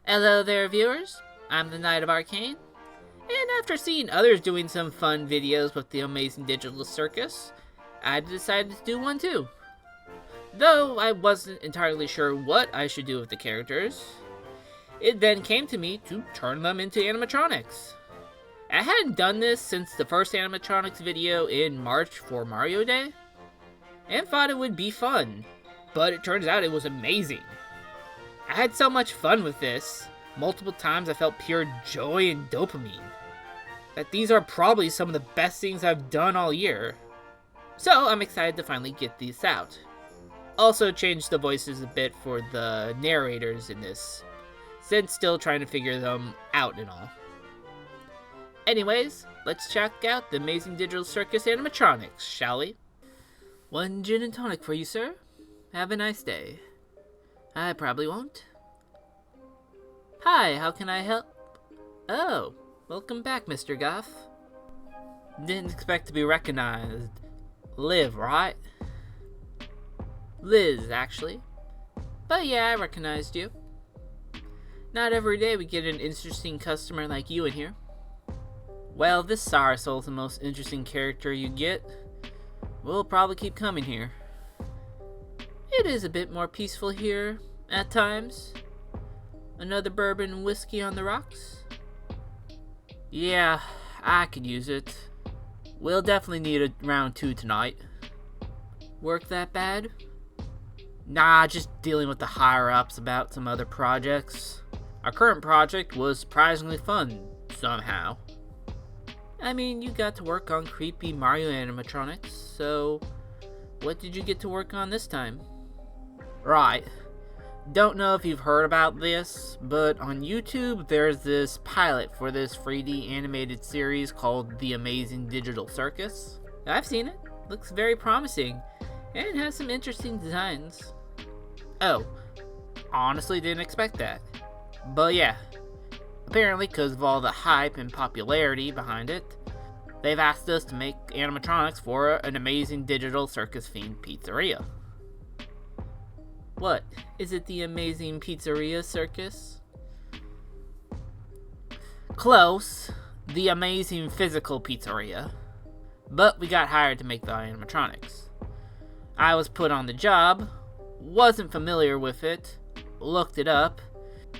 Hello there, viewers. I'm the Knight of Arcane, and after seeing others doing some fun videos with the Amazing Digital Circus, I decided to do one too. Though I wasn't entirely sure what I should do with the characters, it then came to me to turn them into animatronics. I hadn't done this since the first animatronics video in March for Mario Day, and thought it would be fun, but it turns out it was amazing. I had so much fun with this. Multiple times I felt pure joy and dopamine. That these are probably some of the best things I've done all year. So I'm excited to finally get these out. Also changed the voices a bit for the narrators in this, since still trying to figure them out and all. Anyways, let's check out the Amazing Digital Circus animatronics, shall we? One gin and tonic for you, sir. Have a nice day. I probably won't. Hi, how can I help? Oh, welcome back, Mr. Goff. Didn't expect to be recognized. Liv, right? Liz, actually. But yeah, I recognized you. Not every day we get an interesting customer like you in here. Well, this Soursoul's the most interesting character you get. We'll probably keep coming here. It is a bit more peaceful here, at times. Another bourbon and whiskey on the rocks? Yeah, I could use it. We'll definitely need a round 2 tonight. Work that bad? Nah, just dealing with the higher-ups about some other projects. Our current project was surprisingly fun, somehow. I mean, you got to work on creepy Mario animatronics, so what did you get to work on this time? Right. Don't know if you've heard about this, but on YouTube there's this pilot for this 3D animated series called The Amazing Digital Circus. I've seen it. Looks very promising, and has some interesting designs. Oh, honestly didn't expect that. But yeah, apparently because of all the hype and popularity behind it, they've asked us to make animatronics for an Amazing Digital Circus themed pizzeria. What? Is it the Amazing Pizzeria Circus? Close. The Amazing Physical Pizzeria. But we got hired to make the animatronics. I was put on the job, wasn't familiar with it, looked it up,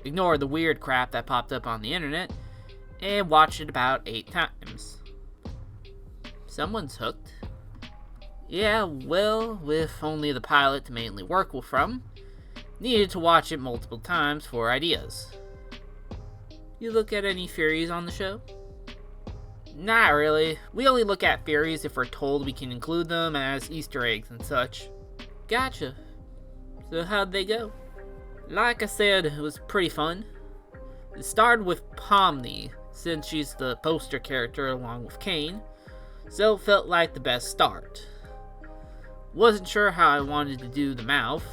ignored the weird crap that popped up on the internet, and watched it about 8 times. Someone's hooked. Yeah, well, with only the pilot to mainly work from, needed to watch it multiple times for ideas. You look at any theories on the show? Not really. We only look at theories if we're told we can include them as Easter eggs and such. Gotcha. So how'd they go? Like I said, it was pretty fun. It started with Pomni, since she's the poster character along with Caine, so it felt like the best start. Wasn't sure how I wanted to do the mouth,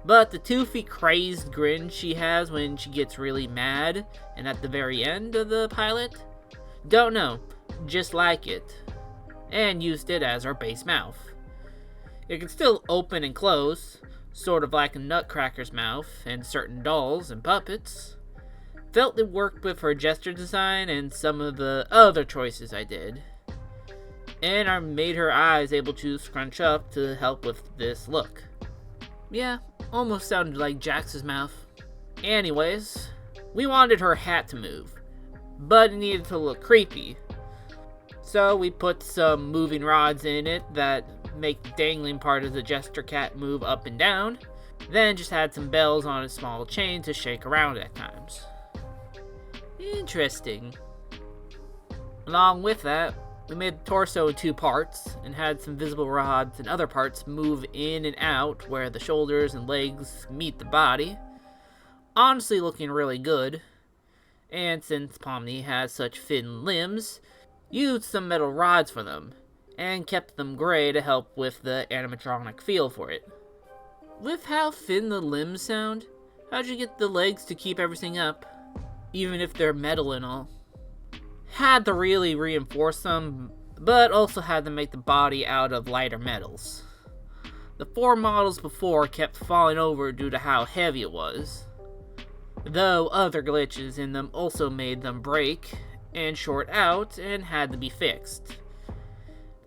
but the toothy crazed grin she has when she gets really mad and at the very end of the pilot? Don't know, just like it. And used it as our base mouth. It can still open and close, sort of like a nutcracker's mouth and certain dolls and puppets. Felt it worked with her gesture design and some of the other choices I did. And I made her eyes able to scrunch up to help with this look. Yeah, almost sounded like Jax's mouth. Anyways, we wanted her hat to move, but it needed to look creepy. So we put some moving rods in it that make the dangling part of the gesture cat move up and down, then just had some bells on a small chain to shake around at times. Interesting. Along with that, we made the torso in 2 parts, and had some visible rods and other parts move in and out where the shoulders and legs meet the body. Honestly looking really good. And since Pomni has such thin limbs, used some metal rods for them, and kept them gray to help with the animatronic feel for it. With how thin the limbs sound, how'd you get the legs to keep everything up, even if they're metal and all? Had to really reinforce them, but also had to make the body out of lighter metals. The 4 models before kept falling over due to how heavy it was. though other glitches in them also made them break and short out and had to be fixed.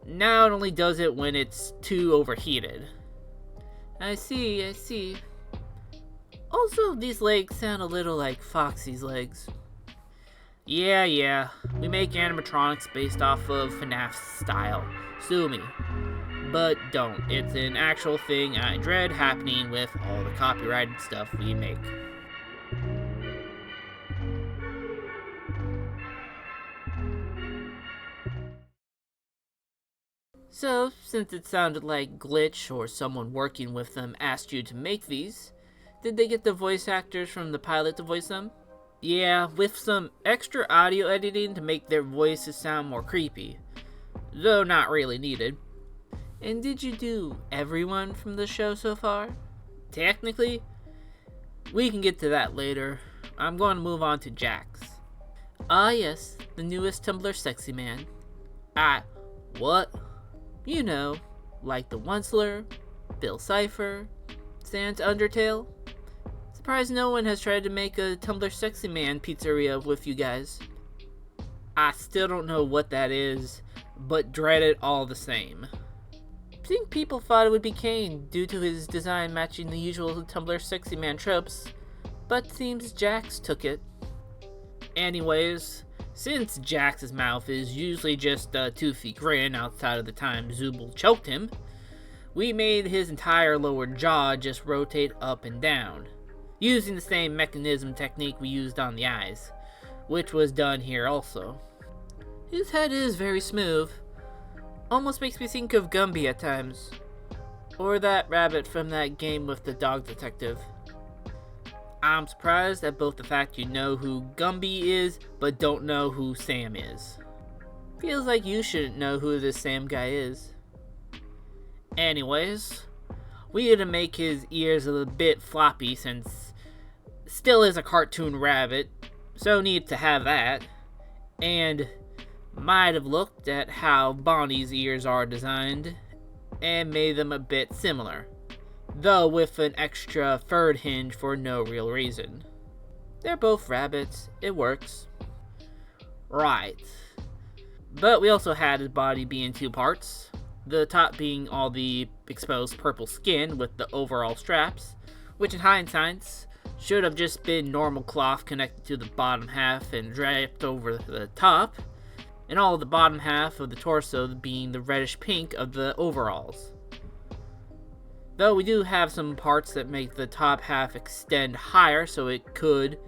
Now it only does it when it's too overheated. I see. Also, these legs sound a little like Foxy's legs. Yeah, we make animatronics based off of FNAF's style. Sue me. But don't. It's an actual thing I dread happening with all the copyrighted stuff we make. So, since it sounded like Glitch or someone working with them asked you to make these, did they get the voice actors from the pilot to voice them? Yeah, with some extra audio editing to make their voices sound more creepy, though not really needed. And did you do everyone from the show so far? Technically, we can get to that later. I'm going to move on to Jax. Ah yes, the newest Tumblr sexy man. What? You know, like the Onceler, Bill Cipher, Sans Undertale. Surprised no one has tried to make a Tumblr sexy man pizzeria with you guys. I still don't know what that is, but dread it all the same. I think people thought it would be Caine due to his design matching the usual Tumblr sexy man tropes, but seems Jax took it. Anyways, since Jax's mouth is usually just a toothy grin outside of the time Zooble choked him, we made his entire lower jaw just rotate up and down, using the same mechanism technique we used on the eyes, which was done here also. His head is very smooth. Almost makes me think of Gumby at times. Or that rabbit from that game with the dog detective. I'm surprised at both the fact you know who Gumby is, but don't know who Sam is. Feels like you shouldn't know who this Sam guy is. Anyways, we had to make his ears a little bit floppy since still is a cartoon rabbit, so need to have that. And might have looked at how Bonnie's ears are designed and made them a bit similar, though with an extra third hinge for no real reason. They're both rabbits, it works. Right. But we also had his body be in two parts, the top being all the exposed purple skin with the overall straps, which in hindsight should have just been normal cloth connected to the bottom half and draped over the top, and all the bottom half of the torso being the reddish pink of the overalls. Though we do have some parts that make the top half extend higher, so it could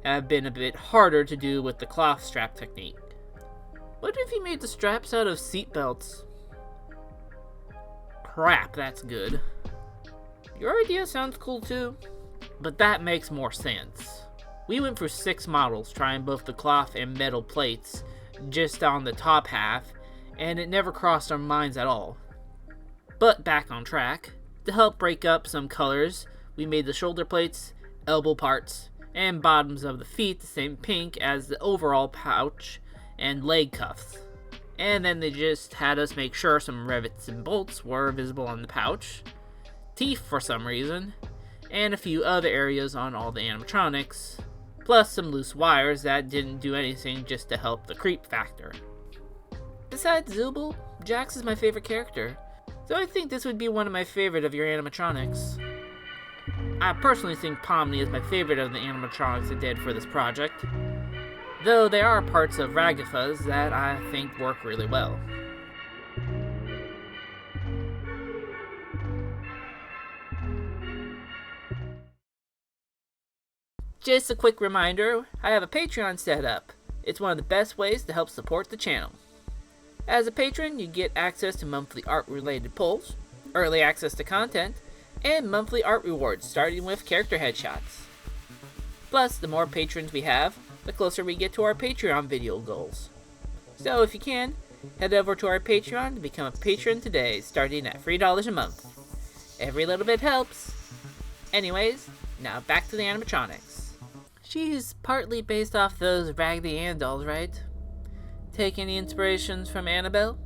have been a bit harder to do with the cloth strap technique. What if you made the straps out of seatbelts? Crap, that's good. Your idea sounds cool too, but that makes more sense. We went through 6 models trying both the cloth and metal plates just on the top half, and it never crossed our minds at all. But back on track, to help break up some colors, we made the shoulder plates, elbow parts, and bottoms of the feet the same pink as the overall pouch and leg cuffs. And then they just had us make sure some rivets and bolts were visible on the pouch, teeth for some reason, and a few other areas on all the animatronics, plus some loose wires that didn't do anything just to help the creep factor. Besides Zooble, Jax is my favorite character, so I think this would be one of my favorite of your animatronics. I personally think Pomni is my favorite of the animatronics I did for this project, though there are parts of Ragatha's that I think work really well. Just a quick reminder, I have a Patreon set up. It's one of the best ways to help support the channel. As a patron, you get access to monthly art-related polls, early access to content, and monthly art rewards starting with character headshots. Plus, the more patrons we have, the closer we get to our Patreon video goals. So if you can, head over to our Patreon to become a patron today, starting at $3 a month. Every little bit helps. Anyways, now back to the animatronics. She's partly based off those Raggedy Ann dolls, right? Take any inspirations from Annabelle?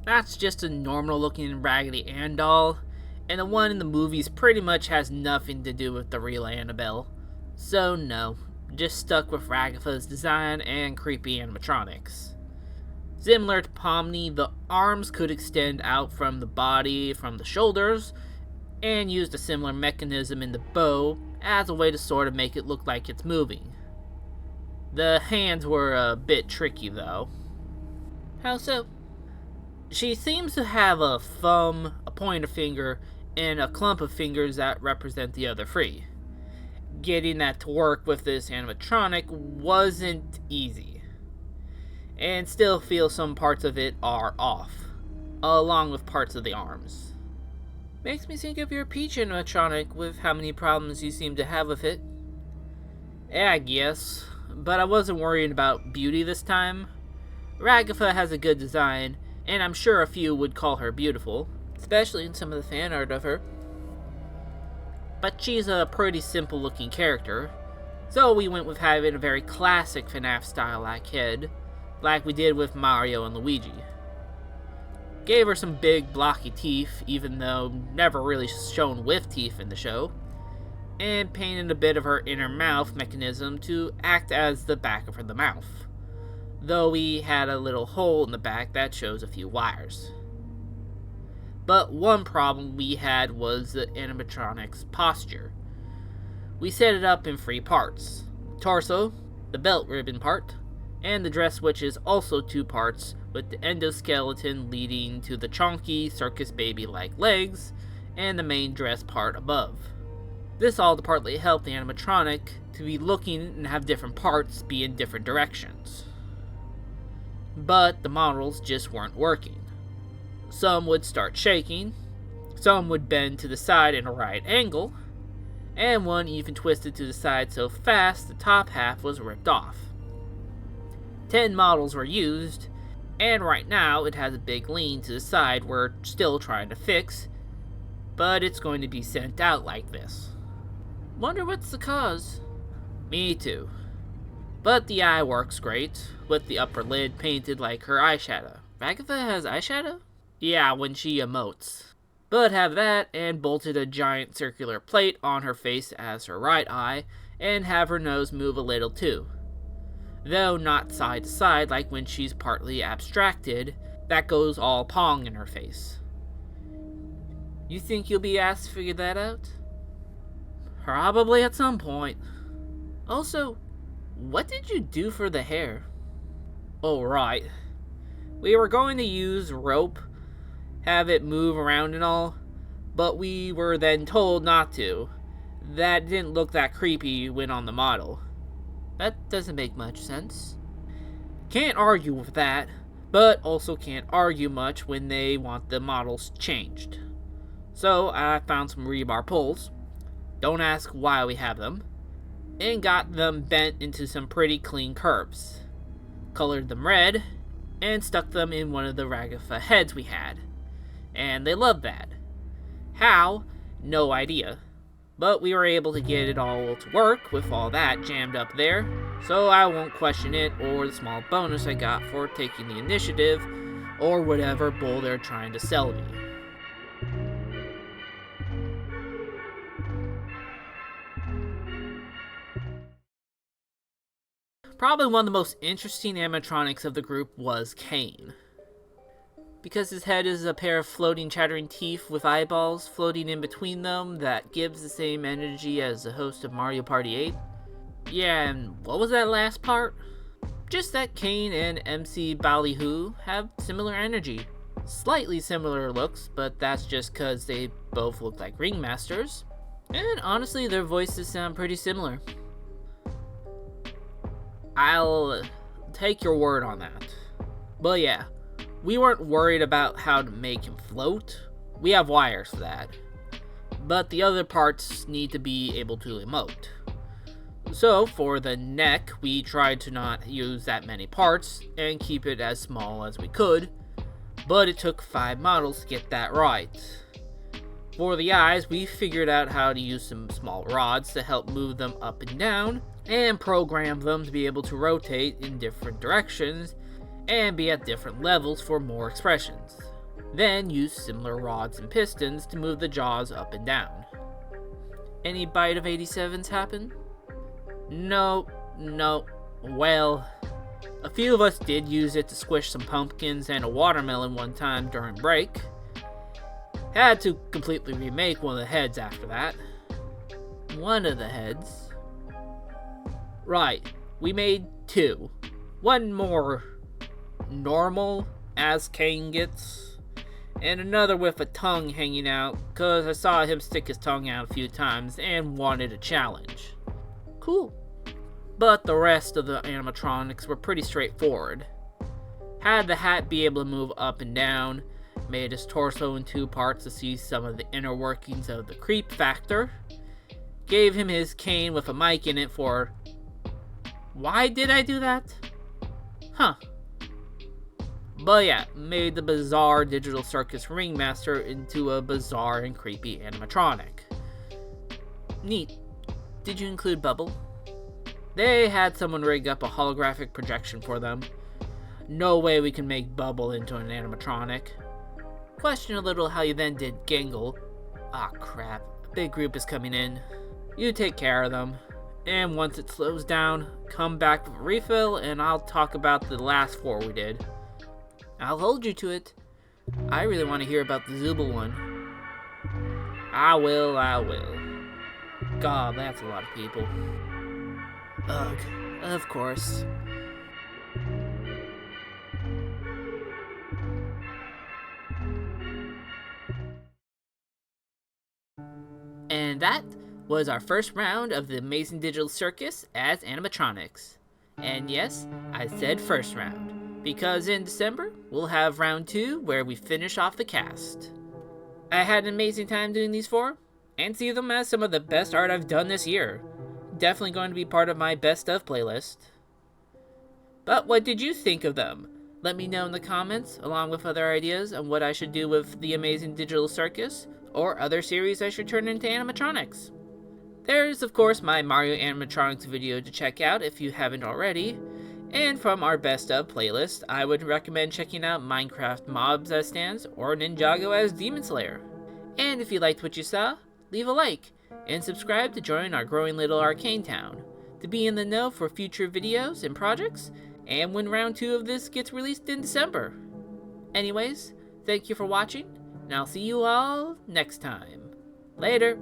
That's just a normal looking Raggedy Ann doll, and the one in the movies pretty much has nothing to do with the real Annabelle. So no, just stuck with Ragatha's design and creepy animatronics. Similar to Pomni, the arms could extend out from the body from the shoulders, and used a similar mechanism in the bow as a way to sort of make it look like it's moving. The hands were a bit tricky though. How so? She seems to have a thumb, a pointer finger, and a clump of fingers that represent the other three. Getting that to work with this animatronic wasn't easy, and still feel some parts of it are off, along with parts of the arms. Makes me think of your Peach animatronic with how many problems you seem to have with it. Yeah, I guess, but I wasn't worried about beauty this time. Ragatha has a good design, and I'm sure a few would call her beautiful, especially in some of the fan art of her. But she's a pretty simple looking character, so we went with having a very classic FNAF style like head, like we did with Mario and Luigi. Gave her some big blocky teeth, even though never really shown with teeth in the show, and painted a bit of her inner mouth mechanism to act as the back of the mouth, though we had a little hole in the back that shows a few wires. But one problem we had was the animatronic's posture. We set it up in 3 parts: torso, the belt ribbon part, and the dress, which is also 2 parts, with the endoskeleton leading to the chonky circus baby-like legs, and the main dress part above. This all to partly help the animatronic to be looking and have different parts be in different directions. But the models just weren't working. Some would start shaking, some would bend to the side in a right angle, and one even twisted to the side so fast the top half was ripped off. 10 models were used, and right now it has a big lean to the side we're still trying to fix, but it's going to be sent out like this. Wonder what's the cause? Me too. But the eye works great, with the upper lid painted like her eyeshadow. Ragatha has eyeshadow? Yeah, when she emotes. But have that, and bolted a giant circular plate on her face as her right eye, and have her nose move a little too. Though not side to side like when she's partly abstracted, that goes all Pong in her face. You think you'll be asked to figure that out? Probably at some point. Also, what did you do for the hair? Oh, right. We were going to use rope, have it move around and all, but we were then told not to. That didn't look that creepy when on the model. That doesn't make much sense. Can't argue with that, but also can't argue much when they want the models changed. So I found some rebar poles, don't ask why we have them, and got them bent into some pretty clean curves. Colored them red, and stuck them in one of the Ragatha heads we had. And they loved that. How? No idea. But we were able to get it all to work with all that jammed up there, so I won't question it or the small bonus I got for taking the initiative, or whatever bull they're trying to sell me. Probably one of the most interesting animatronics of the group was Caine. Because his head is a pair of floating chattering teeth with eyeballs floating in between them that gives the same energy as the host of Mario Party 8. Yeah, and what was that last part? Just that Caine and MC Ballyhoo have similar energy. Slightly similar looks, but that's just cause they both look like ringmasters. And honestly, their voices sound pretty similar. I'll take your word on that. But yeah, we weren't worried about how to make him float. We have wires for that. But the other parts need to be able to emote. So for the neck, we tried to not use that many parts and keep it as small as we could. But it took 5 models to get that right. For the eyes, we figured out how to use some small rods to help move them up and down, and program them to be able to rotate in different directions and be at different levels for more expressions. Then use similar rods and pistons to move the jaws up and down. Any bite of 87s happen? No, no. Well, a few of us did use it to squish some pumpkins and a watermelon one time during break. Had to completely remake one of the heads after that. One of the heads. Right, we made two. One more normal, as Caine gets, and another with a tongue hanging out, cause I saw him stick his tongue out a few times and wanted a challenge. Cool. But the rest of the animatronics were pretty straightforward. Had the hat be able to move up and down, made his torso in two parts to see some of the inner workings of the creep factor, gave him his cane with a mic in it for... Why did I do that? Huh. But yeah, made the bizarre Digital Circus Ringmaster into a bizarre and creepy animatronic. Neat. Did you include Bubble? They had someone rig up a holographic projection for them. No way we can make Bubble into an animatronic. Question a little how you then did Gangle. Ah crap, a big group is coming in. You take care of them. And once it slows down, come back with a refill and I'll talk about the last 4 we did. I'll hold you to it. I really want to hear about the Zubul one. I will. God, that's a lot of people. Ugh, of course. And that was our first round of the Amazing Digital Circus as animatronics. And yes, I said first round, because in December, we'll have round 2 where we finish off the cast. I had an amazing time doing these 4, and see them as some of the best art I've done this year. Definitely going to be part of my best of playlist. But what did you think of them? Let me know in the comments, along with other ideas on what I should do with the Amazing Digital Circus, or other series I should turn into animatronics. There's of course my Mario animatronics video to check out if you haven't already, and from our best of playlist, I would recommend checking out Minecraft Mobs as Stands or Ninjago as Demon Slayer. And if you liked what you saw, leave a like, and subscribe to join our growing little Arcane town, to be in the know for future videos and projects, and when round 2 of this gets released in December. Anyways, thank you for watching, and I'll see you all next time. Later!